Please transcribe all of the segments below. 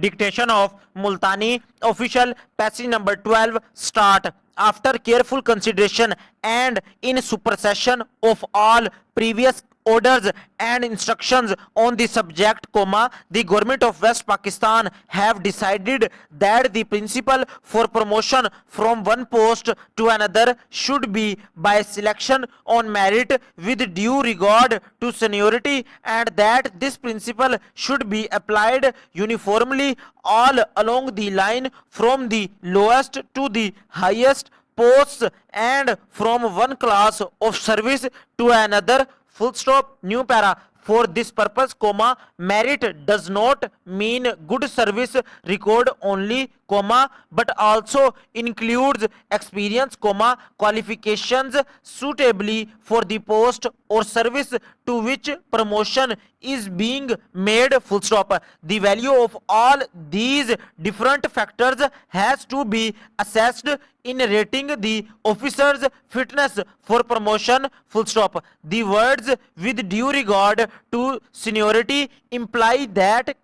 Dictation of Multani official passage number 12 start. After careful consideration and in supersession of all previous orders and instructions on the subject, the government of West Pakistan have decided that the principle for promotion from one post to another should be by selection on merit with due regard to seniority, and that this principle should be applied uniformly all along the line from the lowest to the highest posts and from one class of service to another. Full stop. New para. For this purpose, merit does not mean good service record only, but also includes experience, qualifications suitably for the post or service to which promotion is being made. Full stop. The value of all these different factors has to be assessed in rating the officer's fitness for promotion. Full stop. The words with due regard to seniority imply that,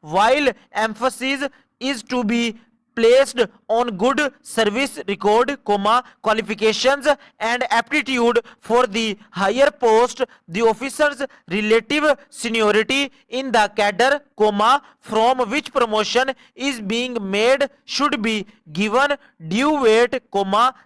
while emphasis is to be placed on good service record, qualifications and aptitude for the higher post, the officer's relative seniority in the cadre, from which promotion is being made should be given due weight,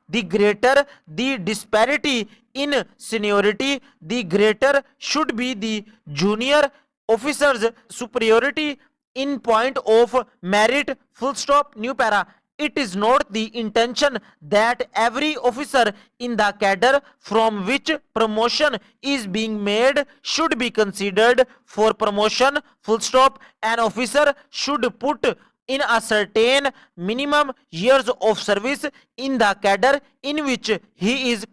the greater the disparity in seniority, the greater should be the junior officer's superiority in point of merit. Full stop. New para. It is not the intention that every officer in the cadre from which promotion is being made should be considered for promotion. Full stop. An officer should put in a certain minimum years of service in the cadre in which he is,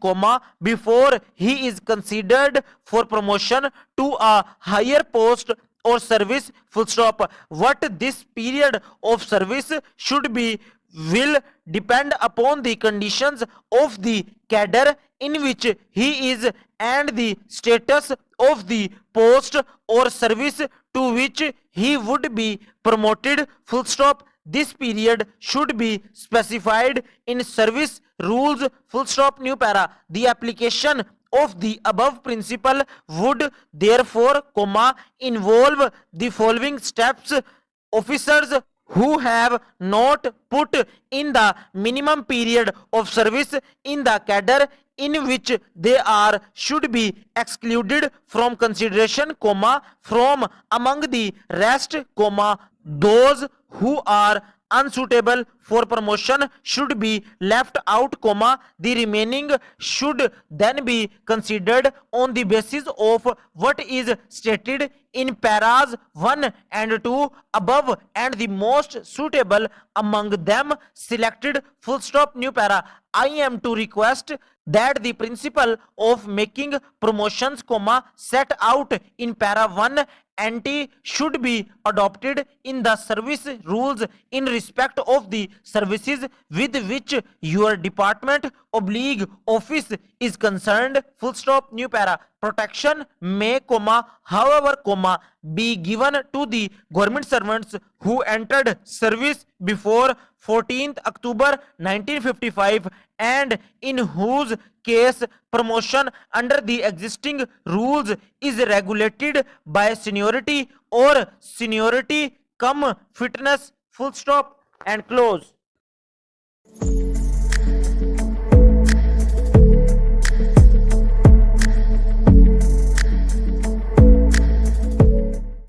before he is considered for promotion to a higher post or service. Full stop. What this period of service should be will depend upon the conditions of the cadre in which he is and the status of the post or service to which he would be promoted. Full stop. This period should be specified in service rules. Full stop. New para. The application of the above principle would therefore, involve the following steps. Officers who have not put in the minimum period of service in the cadre in which they are should be excluded from consideration, from among the rest, those who are unsuitable for promotion should be left out, the remaining should then be considered on the basis of what is stated in paras 1 and 2 above and the most suitable among them selected. Full stop. New para. I am to request that the principle of making promotions, set out in para 1 ante should be adopted in the service rules in respect of the services with which your department oblique office is concerned. Full stop. New para. Protection may, however, be given to the government servants who entered service before 14th October 1955 and in whose case promotion under the existing rules is regulated by seniority or seniority cum fitness. Full stop and close.